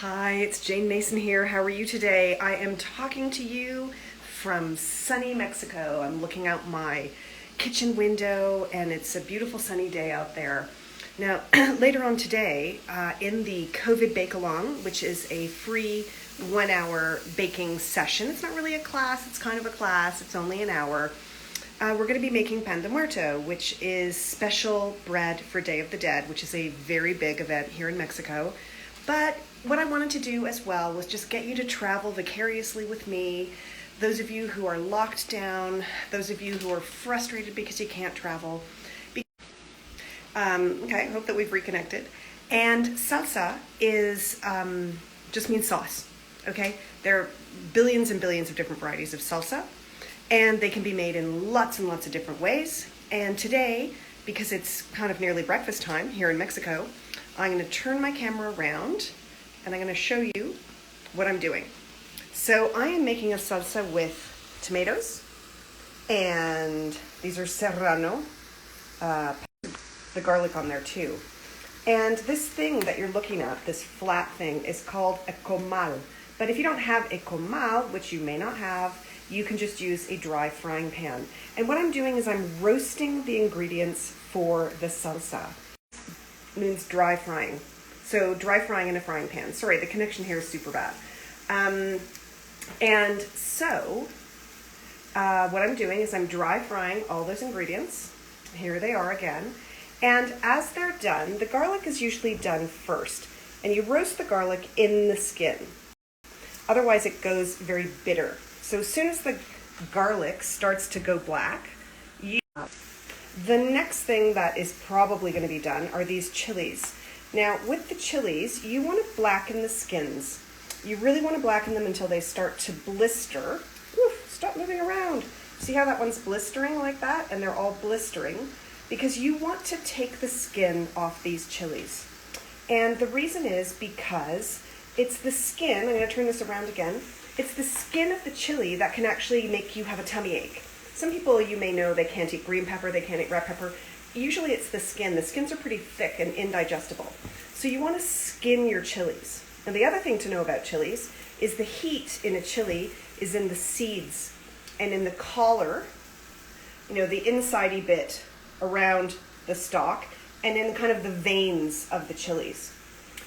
Hi, it's Jane Mason here. How are you today? I am talking to you from sunny Mexico. I'm looking out my kitchen window and it's a beautiful sunny day out there. Now, later on today, in the COVID Bake-Along, which is a free 1-hour baking session. It's not really a class, it's kind of a class, it's only an hour. We're going to be making pan de muerto, which is special bread for Day of the Dead, which is a very big event here in Mexico. But what I wanted to do as well was just get you to travel vicariously with me. Those of you who are locked down, those of you who are frustrated because you can't travel. Okay, hope that we've reconnected. And salsa is just means sauce, okay? There are billions and billions of different varieties of salsa, and they can be made in lots and lots of different ways. And today, because it's kind of nearly breakfast time here in Mexico, I'm going to turn my camera around and I'm going to show you what I'm doing. So I am making a salsa with tomatoes, and these are serrano, the garlic on there too. And this thing that you're looking at, this flat thing, is called a comal. But if you don't have a comal, which you may not have, you can just use a dry frying pan. And what I'm doing is I'm roasting the ingredients for the salsa. It means dry frying. So dry frying in a frying pan. Sorry, the connection here is super bad. And so what I'm doing is I'm dry frying all those ingredients. Here they are again. And as they're done, the garlic is usually done first. And you roast the garlic in the skin. Otherwise it goes very bitter. So as soon as the garlic starts to go black, the next thing that is probably going to be done are these chilies. Now, with the chilies, you want to blacken the skins. You really want to blacken them until they start to blister. Oof, stop moving around. See how that one's blistering like that? And they're all blistering because you want to take the skin off these chilies. And the reason is because it's the skin, I'm going to turn this around again, it's the skin of the chili that can actually make you have a tummy ache. Some people, you may know, they can't eat green pepper, they can't eat red pepper. Usually it's the skin. The skins are pretty thick and indigestible. So you want to skin your chilies. And the other thing to know about chilies is the heat in a chili is in the seeds and in the collar, you know, the insidey bit around the stalk, and in kind of the veins of the chilies.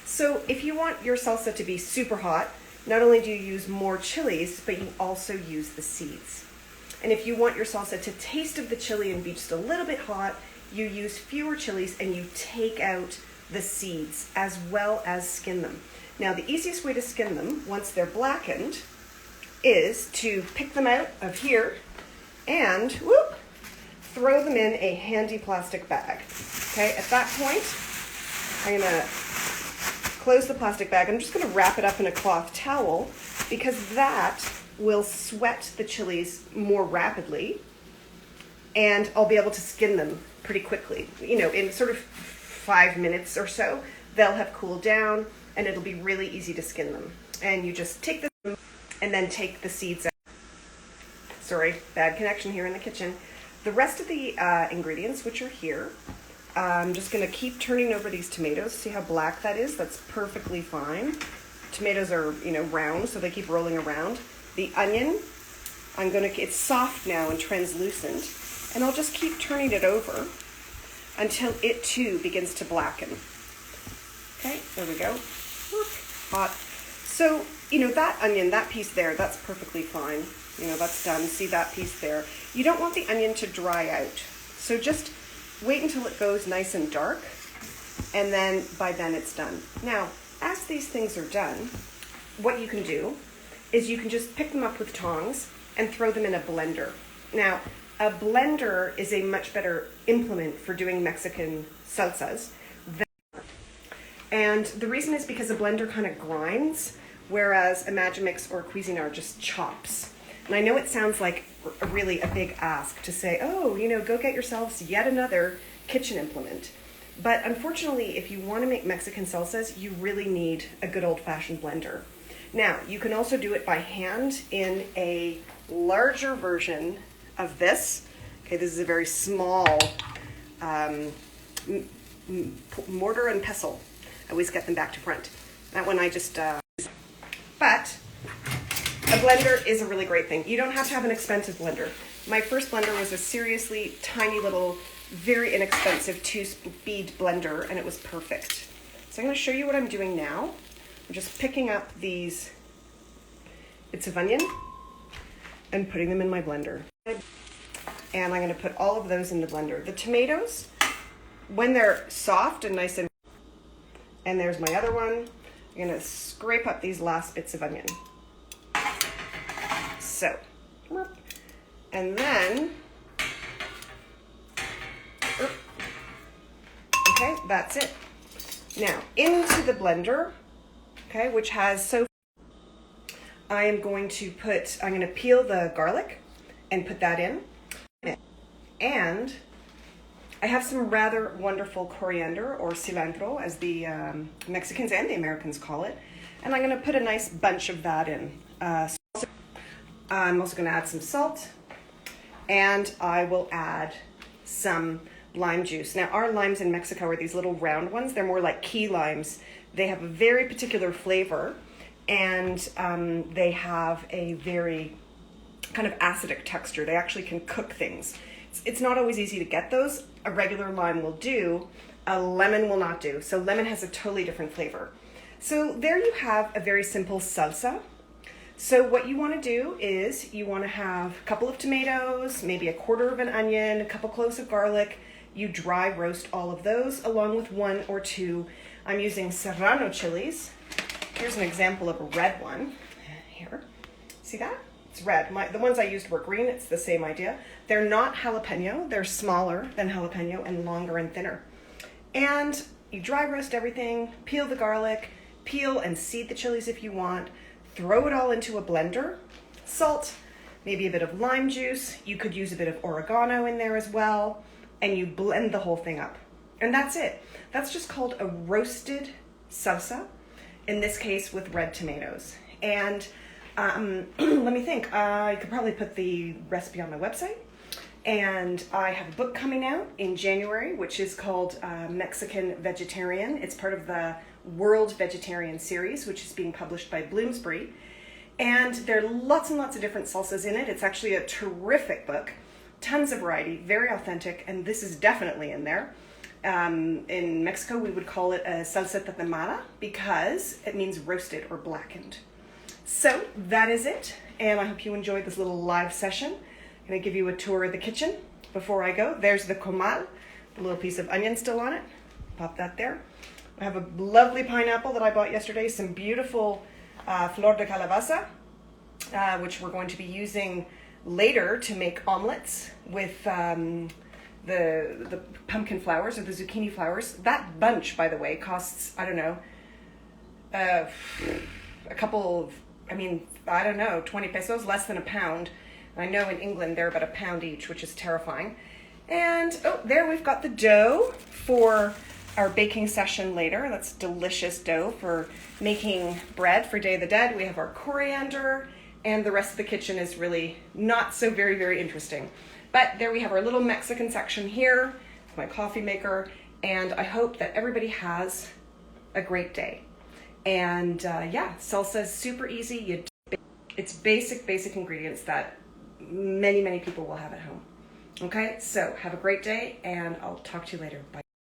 So if you want your salsa to be super hot, not only do you use more chilies, but you also use the seeds. And if you want your salsa to taste of the chili and be just a little bit hot, you use fewer chilies and you take out the seeds as well as skin them. Now, the easiest way to skin them once they're blackened is to pick them out of here and whoop, throw them in a handy plastic bag. Okay, at that point, I'm gonna close the plastic bag. I'm just gonna wrap it up in a cloth towel because that will sweat the chilies more rapidly, and I'll be able to skin them pretty quickly. You know, in sort of 5 minutes or so, they'll have cooled down and it'll be really easy to skin them. And you just take them and then take the seeds out. Sorry, bad connection here in the kitchen. The rest of the ingredients, which are here, I'm just gonna keep turning over these tomatoes. See how black that is? That's perfectly fine. Tomatoes are, you know, round, so they keep rolling around. The onion, it's soft now and translucent, and I'll just keep turning it over until it too begins to blacken. Okay, there we go. Hot. So, you know, that onion, that piece there, that's perfectly fine. You know, that's done. See that piece there? You don't want the onion to dry out. So just wait until it goes nice and dark, and then by then it's done. Now, as these things are done, what you can do is you can just pick them up with tongs and throw them in a blender. Now, a blender is a much better implement for doing Mexican salsas. And the reason is because a blender kind of grinds, whereas a Magimix or a Cuisinart just chops. And I know it sounds like really a big ask to say, oh, you know, go get yourselves yet another kitchen implement. But unfortunately, if you want to make Mexican salsas, you really need a good old-fashioned blender. Now, you can also do it by hand in a larger version of this. Okay, this is a very small mortar and pestle. I always get them back to front. That one I just a blender is a really great thing. You don't have to have an expensive blender. My first blender was a seriously tiny little, very inexpensive 2-speed blender, and it was perfect. So I'm going to show you what I'm doing now. I'm just picking up these bits of onion and putting them in my blender. And I'm going to put all of those in the blender. The tomatoes, when they're soft and nice and there's my other one, I'm going to scrape up these last bits of onion. So, and then, okay, that's it. Now, into the blender, okay, which has I'm going to peel the garlic and put that in. And I have some rather wonderful coriander, or cilantro, as the Mexicans and the Americans call it. And I'm going to put a nice bunch of that in. I'm also going to add some salt, and I will add some lime juice. Now, our limes in Mexico are these little round ones. They're more like key limes. They have a very particular flavor, and they have a very kind of acidic texture. They actually can cook things. It's not always easy to get those. A regular lime will do, a lemon will not do. So lemon has a totally different flavor. So there you have a very simple salsa. So what you want to do is you want to have a couple of tomatoes, maybe a quarter of an onion, a couple cloves of garlic. You dry roast all of those along with 1 or 2. I'm using serrano chilies. Here's an example of a red one. Here, see that? It's red. The ones I used were green. It's the same idea. They're not jalapeno. They're smaller than jalapeno and longer and thinner. And you dry roast everything, peel the garlic, peel and seed the chilies if you want, throw it all into a blender, salt, maybe a bit of lime juice. You could use a bit of oregano in there as well, and you blend the whole thing up. And that's it. That's just called a roasted salsa, in this case with red tomatoes. And let me think. I could probably put the recipe on my website. And I have a book coming out in January, which is called Mexican Vegetarian. It's part of the World Vegetarian series, which is being published by Bloomsbury. And there are lots and lots of different salsas in it. It's actually a terrific book. Tons of variety, very authentic, and this is definitely in there. In Mexico, we would call it a salsa tatemada because it means roasted or blackened. So that is it, and I hope you enjoyed this little live session. I'm going to give you a tour of the kitchen before I go. There's the comal, the little piece of onion still on it. Pop that there. I have a lovely pineapple that I bought yesterday, some beautiful flor de calabaza, which we're going to be using later to make omelets with the pumpkin flowers or the zucchini flowers. That bunch, by the way, costs, I don't know, a couple of, 20 pesos, less than a pound. I know in England they're about a pound each, which is terrifying. And there we've got the dough for our baking session later. That's delicious dough for making bread for Day of the Dead. We have our coriander, and the rest of the kitchen is really not so very, very interesting. But there we have our little Mexican section here, my coffee maker, and I hope that everybody has a great day. And salsa is super easy. It's basic ingredients that many people will have at home. Okay, so have a great day, and I'll talk to you later. Bye.